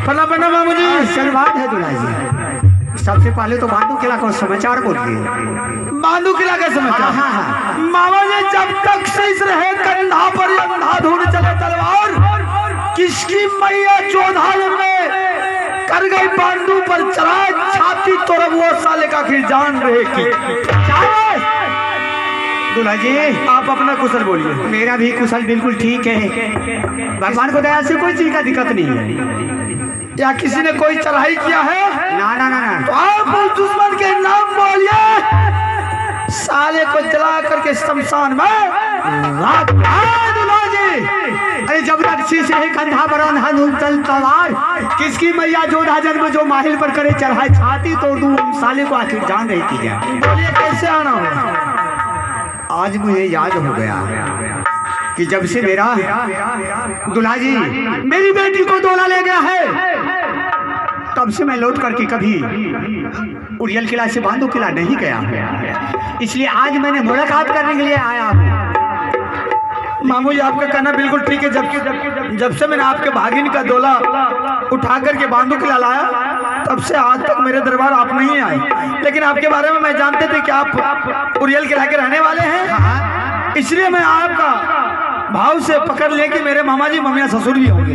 प्रणाम प्रणाम मामू जी। आशीर्वाद है दूल्हा जी। सबसे पहले तो बांधू किला को समाचार बोलिए। बांधू किला का समाचार। हाँ हाँ। मामा जी जब तक शेष रहे कंधा पर अंधाधुन चले तलवार, किसकी मैया चौधाल में कर गई बांधू पर चढ़ाए छाती तोड़ वो साले का आखिर जान रहे की। दूल्हा जी आप अपना कुशल बोलिए। मेरा भी कुशल बिल्कुल ठीक है, भगवान को दया से कोई चीज का दिक्कत नहीं है। या किसी ने कोई चढ़ाई किया है? ना ना ना ना। तो आप उस दुश्मन के नाम बोलिए, साले को जला करके शमशान में राख। दूल्हा जी अरे जब तक शीश रहे कंधा पर अंधाधुन चल तलवार, किसकी मैया जोधा जन्म जो माहिल पर करे चढ़ाए छाती तोड़ दूं साले को आखिर जान रही की जाए। बोलिए कैसे आना हो? आज मुझे याद हो गया कि जब से मेरा दूल्हा जी मेरी बेटी को दौला ले गया है, तब से मैं लौट करके कभी उड़ियल किला से बांधू किला नहीं गया, इसलिए आज मैंने मुलाकात करने के लिए आया हूँ। मामू जी आपका कहना बिल्कुल ठीक है। जब से मैंने आपके भागिन का दोला उठा करके बांधू किला लाया, तब से आज तक मेरे दरबार आप नहीं आए। लेकिन आपके बारे में मैं जानते थे कि आप उड़ियल किला के रहने वाले हैं, इसलिए मैं आपका भाव से पकड़ ले कि मेरे मामा जी मम्मिया ससुर भी होंगे।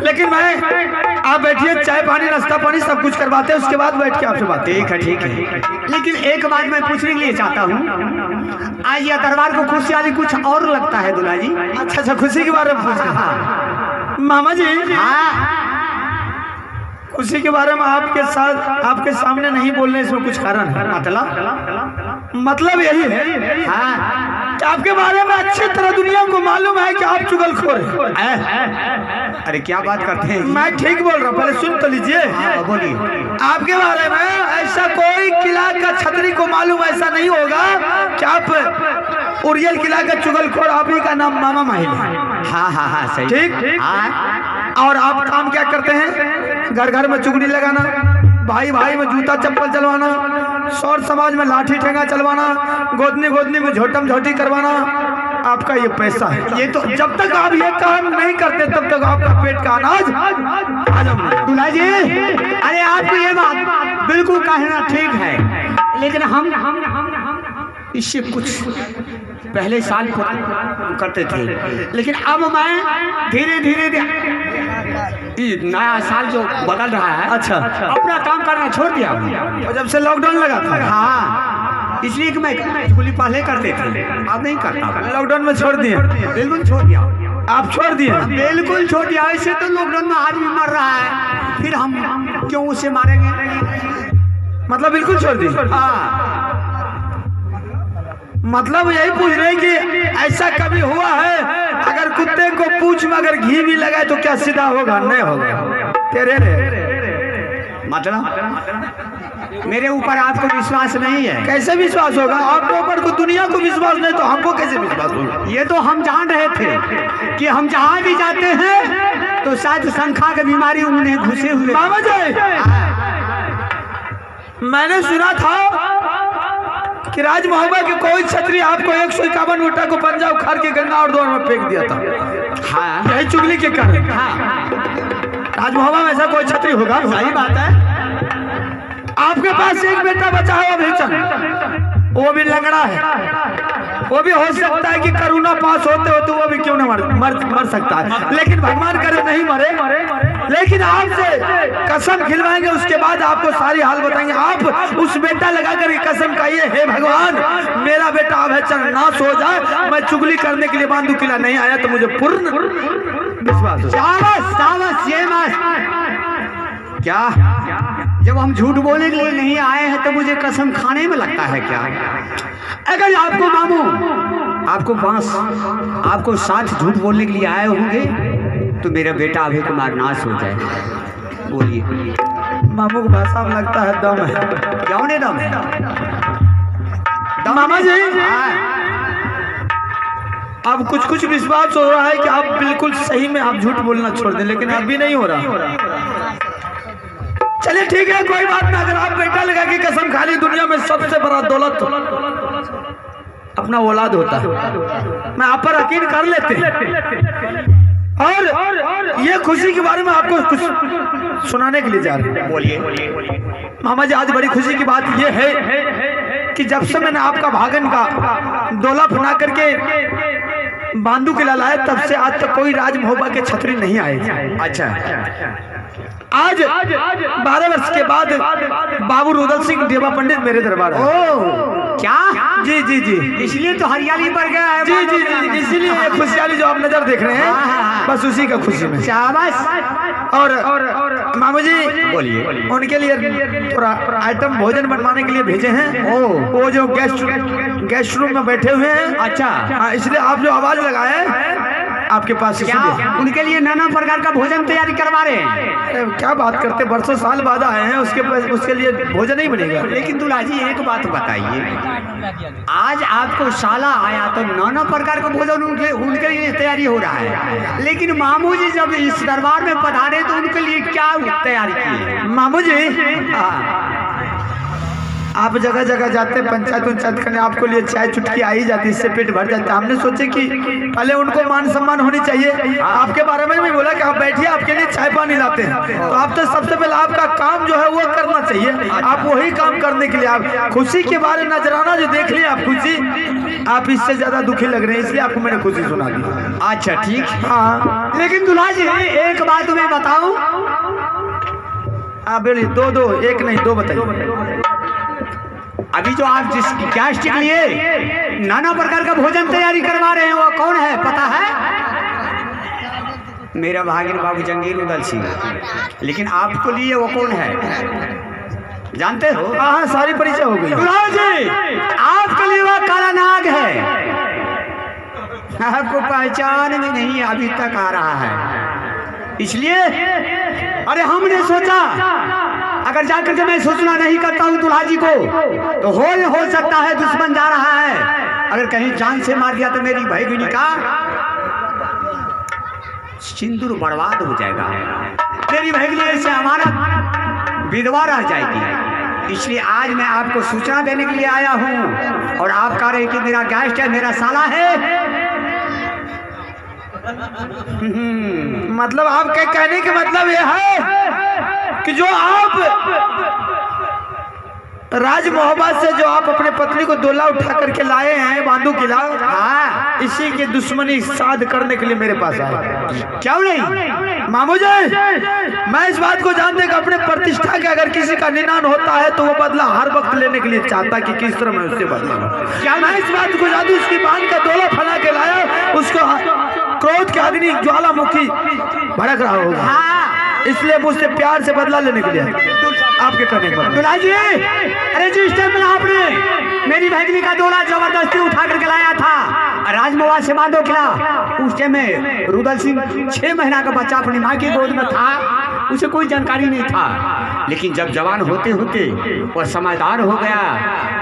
लेकिन मैं आप बैठिए, चाय पानी नाश्ता पानी सब कुछ करवाते हैं, उसके बाद बैठ के आपसे बात। ठीक है। लेकिन एक बात मैं पूछने के लिए चाहता हूँ, आज यह दरबार को खुशहाली कुछ और लगता है दूल्हा जी। अच्छा खुशी के बारे में पूछ रहे हैं मामा जी? हाँ खुशी के बारे में आपके साथ आपके सामने नहीं बोलने इसमें कुछ कारण है। मतलब यही है हाँ कि आपके बारे में अच्छी तरह दुनिया को मालूम है कि आप चुगलखोर हैं। अरे क्या बात करते हैं? मैं ठीक बोल रहा हूँ, पहले सुन तो लीजिए। बोलिए। आपके बारे में ऐसा कोई किला का छतरी को मालूम ऐसा नहीं होगा कि आप उड़ियल किला का चुगलखोर, आप ही का नाम मामा माहिल है। हाँ सही। ठीक। हाँ। और आप काम क्या करते हैं? घर घर में चुगली लगाना, भाई भाई में जूता चप्पल चलवाना, सौर समाज में लाठी ठेंगा चलवाना, गोदनी में झोटम झोटी करवाना, आपका ये पैसा है। ये तो जब तक आप ये काम नहीं करते तब तक आपका पेट का अनाज हजम नहीं। दूल्हा जी अरे आपको ये बात बिल्कुल कहना ठीक है, लेकिन हम इससे कुछ पहले साल करते थे, लेकिन अब मैं धीरे नया साल जो बदल रहा है, अच्छा अपना काम करना छोड़ दिया हूँ। जब से लॉकडाउन लगा था। हाँ इसलिए कि मैं चुगली पहले करते थे, अब नहीं करता। लॉकडाउन में छोड़ दिए? बिल्कुल छोड़ दिया। आप छोड़ दिए? बिल्कुल छोड़ दिया। ऐसे तो लॉकडाउन में आदमी मर रहा है, फिर हम क्यों उसे मारेंगे? मतलब बिल्कुल छोड़ दिए? हाँ मतलब यही पूछ रहे हैं कि ऐसा कभी हुआ है अगर कुत्ते को पूंछ में अगर घी भी लगाए तो क्या सीधा होगा? नहीं होगा। तेरे मतलब मेरे ऊपर आपको विश्वास नहीं है? कैसे विश्वास होगा? आपके ऊपर को दुनिया को विश्वास नहीं तो हमको कैसे विश्वास होगा? ये तो हम जान रहे थे कि हम जहाँ भी जाते हैं तो शायद शंखा की बीमारी उन्हें घुसे हुए। मामा जी मैंने सुना था कि राज महोबा के कोई छतरी आपको 151 ऊँटा को पंजा उखाड़ के गंगा और द्वार में फेंक दिया था। हाँ यही चुगली के कारण। हाँ राज महोबा में ऐसा कोई छतरी होगा? सही बात है। आपके पास एक बेटा बचा है अभिचन, वो भी लंगड़ा है। वो भी हो सकता है कि करोना पास होते हो तो वो भी क्यों न मर सकता है, लेकिन भगवान करे नहीं मरे। लेकिन आपसे कसम खिलवाएंगे, उसके बाद आपको सारी हाल बताएंगे। आप उस बेटा लगा कर कसम खाइए, हे भगवान मेरा बेटा अभयचंद नाश हो जाए, मैं चुगली करने के लिए बांधू किला नहीं आया तो मुझे पूर्ण विश्वास हो। शाबाश ये क्या जब हम झूठ बोलने के लिए नहीं आए हैं तो मुझे कसम खाने में लगता है क्या? अगर आपको मामू आपको साथ झूठ बोलने के लिए आए होंगे तो मेरा बेटा अभय कुमार नाश हो जाए। बोलिए। मामू को भाषा में लगता है दम है। क्यों नहीं दम है? मामा जी अब कुछ विश्वास हो रहा है कि आप बिल्कुल सही में आप झूठ बोलना छोड़ दें, लेकिन अभी नहीं हो रहा। चलिए ठीक है कोई बात ना। अगर आप बेटा लगा के कसम खा ली, दुनिया में सबसे बड़ा दौलत अपना औलाद होता है। मैं आप पर यकीन कर लेते, और ये खुशी के बारे में आपको कुछ सुनाने के लिए जा रहे हैं। बोलिए। मामा जी, आज बड़ी खुशी की बात ये है कि जब से मैंने आपका भागन का डोला फना करके बांधू के लाया, तब से आज तक कोई राज महोबा के छतरी नहीं आए। अच्छा, आज 12 वर्ष के बाद बाबू रुदल सिंह देवा पंडित मेरे दरबार आए। क्या? जी जी जी, इसलिए तो हरियाली पर गया है। जी जी जी, इसीलिए ये खुशहाली जो आप नजर देख रहे हैं, बस उसी का खुशी में। शाबाश। और मामू जी, बोलिए। उनके लिए थोड़ा आइटम भोजन बनवाने के लिए भेजे हैं। वो जो गेस्ट रूम में बैठे हुए हैं। अच्छा, हाँ, इसलिए आप जो आवाज लगाए आपके पास क्या उनके लिए नाना प्रकार का भोजन तैयारी करवा रहे हैं? क्या बात करते, बरसों साल बाद आए हैं, उसके लिए भोजन नहीं बनेगा। लेकिन दूल्हा जी एक बात बताइए, आज आपको साला आया तो नाना प्रकार का भोजन उनके लिए तैयारी हो रहा है, लेकिन मामू जी जब इस दरबार में पधारे तो उनके लिए क्या तैयारी की? मामू जी, आप जगह जगह जाते, पंचायत करने, आपको लिए चाय चुटकी आई जाती, इससे पेट भर जाता। हमने सोचे कि पहले उनको मान सम्मान होनी चाहिए। आपके बारे में भी बोला कि आप बैठिए, आपके लिए चाय पानी लाते हैं। तो आप तो सबसे पहले आपका काम जो है वो करना चाहिए। आप वही काम करने के लिए, आप खुशी के बारे में नजराना जो देख लिया, आप खुशी, आप इससे ज्यादा दुखी लग रहे हैं, इसलिए आपको मैंने खुशी सुना दी। अच्छा ठीक। हाँ, लेकिन दूल्हा जी एक बात मैं बताऊं। आप बोलिए। दो, एक नहीं, दो बताइए। अभी जो आप जिस गेस्ट के लिए नाना प्रकार का भोजन तैयारी करवा रहे हैं वो कौन है पता है? मेरा भागिन बाबू जंगीर उदल सिंह। लेकिन आपको लिए वो कौन है जानते हो? हाँ, सारी परिचय हो गई। दूल्हा जी, आपके लिए वो काला नाग है। आपको पहचान में नहीं अभी तक आ रहा है, इसलिए अरे हमने सोचा अगर जाकर के मैं सूचना नहीं करता हूँ दूल्हा जी को तो हो सकता है दुश्मन जा रहा है, अगर कहीं जान से मार दिया तो मेरी भैगिनी का सिंदूर बर्बाद हो जाएगा, मेरी भैगिनी से हमारा विधवा रह जाएगी। इसलिए आज मैं आपको सूचना देने के लिए आया हूँ। और आप कह रहे हैं कि मेरा गेस्ट है, मेरा साला है। मतलब आपके कहने के मतलब यह है कि जो आप राज मोहब्बत से जो आप अपने पत्नी को डोला उठा करके लाए हैं बांधू किला, हाँ, इसी की दुश्मनी साध करने के लिए मेरे पास आए। क्यों नहीं मामू जी, मैं इस बात को जानते कि अपने प्रतिष्ठा के अगर किसी का निदान होता है तो वो बदला हर वक्त लेने के लिए चाहता कि किस तरह मैं उससे बदला लूं। क्या मैं इस बात को जानती, उसकी बांध का डोला फना के लाया, उसको क्रोध के अग्नि ज्वालामुखी भड़क रहा होगा, इसलिए मुझसे प्यार से बदला लेने के लिए आपके करने के बाद। दूल्हा जी, अरे जिस टाइम आपने मेरी भैगिनी का डोला जबरदस्ती उठा करके लाया था राजमोहन से बांधो किला, उस टाइम में रुदल सिंह 6 महीना का बच्चा अपनी माँ की गोद में था, उसे कोई जानकारी नहीं था। लेकिन जब जवान होते होते वो समझदार हो गया,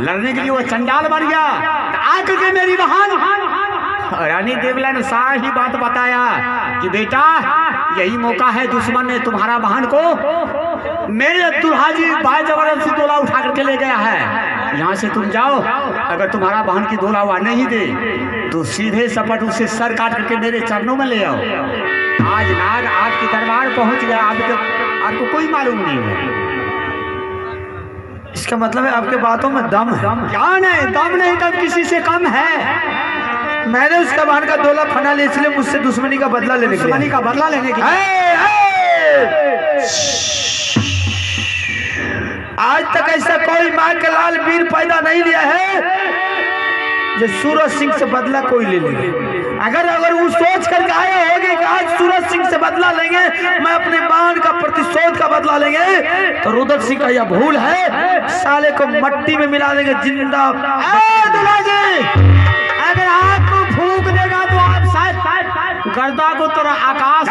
लड़ने के लिए वो चंडाल बन गया, आकर के मेरी बहन रानी देवला ने सारी बात बताया कि बेटा यही मौका है, दुश्मन ने तुम्हारा बहन को मेरे दूल्हा जी बाय जबरदस्ती डोला उठा करके ले गया है, यहाँ से तुम जाओ, अगर तुम्हारा बहन की डोला हुआ नहीं दे तो सीधे सपट उसे सर काट करके मेरे चरणों में ले आओ। आज नाग आपके दरबार पहुंच गया, आपको कोई मालूम नहीं है। इसका मतलब है आपके बातों में दम है। क्या नहीं, दम नहीं तो किसी से कम है। मैंने उसका बहन का डोला फना लिया, इसलिए मुझसे दुश्मनी का बदला लेने के लिए। आज तक ऐसा कोई माँ के लाल वीर पैदा नहीं लिया है जो सूरज सिंह से बदला कोई ले लेंगे। अगर वो सोच करके आए होंगे कि आज सूरज सिंह से बदला लेंगे, मैं अपने बाण का प्रतिशोध का बदला लेंगे, तो रुदल सिंह का यह भूल है, साले को मट्टी में मिला देंगे जिंदा। दूल्हा जी, अगर आपको फूंक देगा तो आप शायद गर्दा को तोड़ा आकाश।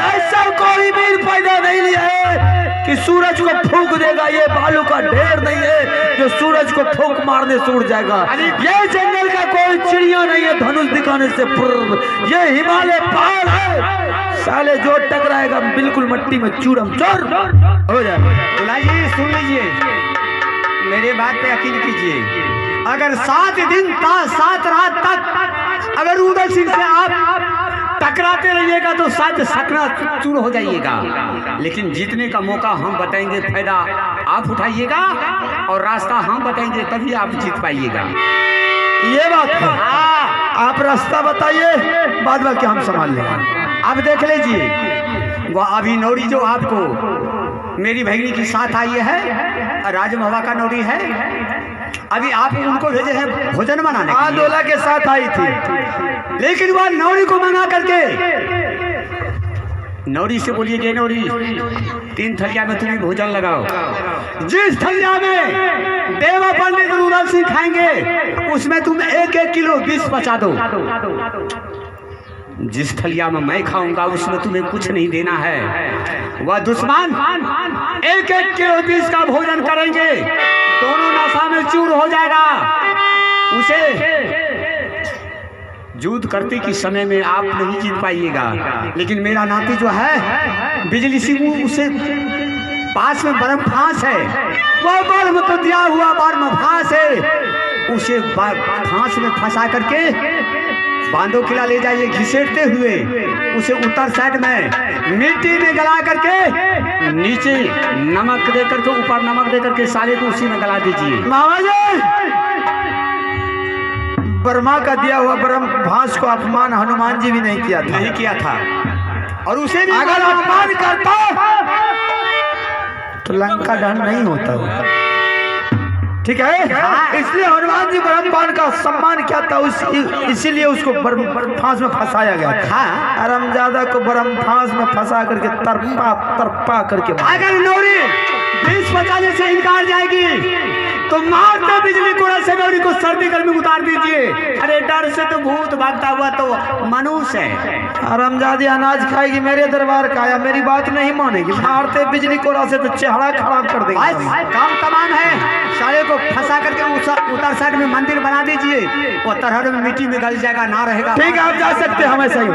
ऐसा कोई वीर पैदा नहीं लिया है कि सूरज को फूंक देगा, ये बालू का ढेर नहीं है जो सूरज को फूंक मारने से उड़ जाएगा। ये जंगल का कोई चिड़िया नहीं है धनुष दिखाने से, ये हिमालय पहाड़ है, साले जो टकराएगा बिल्कुल मट्टी में चूरम चूर हो जाएगा। दूल्हा जी सुन लीजिए, मेरे बात पे यकीन कीजिए, अगर 7 दिन 7 रात तक अगर रुदल सिंह से आप टकराते रहिएगा तो शायद सकना चूर हो जाइएगा, लेकिन जीतने का मौका हम बताएंगे, फायदा आप उठाइएगा और रास्ता हम बताएंगे, तभी आप जीत पाइएगा। ये बात है। आप रास्ता बताइए, बाद बाकी हम संभाल लेंगे। अब देख लीजिए, वो अभी नौरी जो आपको मेरी भगनी के साथ आई है, राजमहवा का नौरी है, अभी आप उनको भेजे हैं भोजन बनाने के लिए। दूल्हा के साथ आई थी, लेकिन वह नौरी को मंगा करके नौरी से बोलिए कि नौरी 3 थलिया में तुम्हें भोजन लगाओ, जिस थलिया में देवा पंडित रूरल सिंह खाएंगे उसमें तुम 1-1 किलो विष बचा दो, जिस थलिया में मैं खाऊंगा उसमें तुम्हें कुछ नहीं देना है। वह दुश्मन 1-1 किलो विष का भोजन करेंगे, दोनों नशा में चूर हो जाएगा। उसे युद्ध करते के समय में आप नहीं जीत पाइएगा, लेकिन मेरा नाती जो है बिजली सिंह, उसे पास में बर्म फांस है, वह बर्म को दिया हुआ बर्म फांस है, उसे फांस में फंसा करके बांधो किला ले जाइए, घिसेटते हुए उसे उत्तर साइड में मिट्टी में गला करके नीचे नमक दे करके, ऊपर नमक दे करके साले को उसी में गला दीजिए। मामा जी, ब्रह्मा का दिया हुआ ब्रह्म भास को अपमान हनुमान जी भी नहीं किया था, और उसे भी अगर अपमान करता तो लंका दहन नहीं होता। ठीक है, इसलिए हनुमान जी ब्रह्मपान का सम्मान किया था, इसीलिए उसको फांस में फंसाया गया था। हरामजादा को ब्रह्म फांस में फंसा करके तरपा करके, अगर नौरी विष बचाने से इनकार जाएगी तो मारते बिजली कोड़ा से नौरी को सर्दी गर्मी उतार दीजिए। अरे डर से तो भूत भागता हुआ तो मनुष्य है। हरामजादी अनाज खाएगी, मेरे दरबार का आया, मेरी बात नहीं मानेगी, मारते बिजली कोड़ा से तो चेहरा खराब कर देगी। काम तमाम है, साले को फंसा करके उतर साइड में मंदिर बना दीजिए, वो तरहर में मिट्टी में गल जाएगा, ना रहेगा। ठीक है, आप जा सकते हैं, हमें सही हो।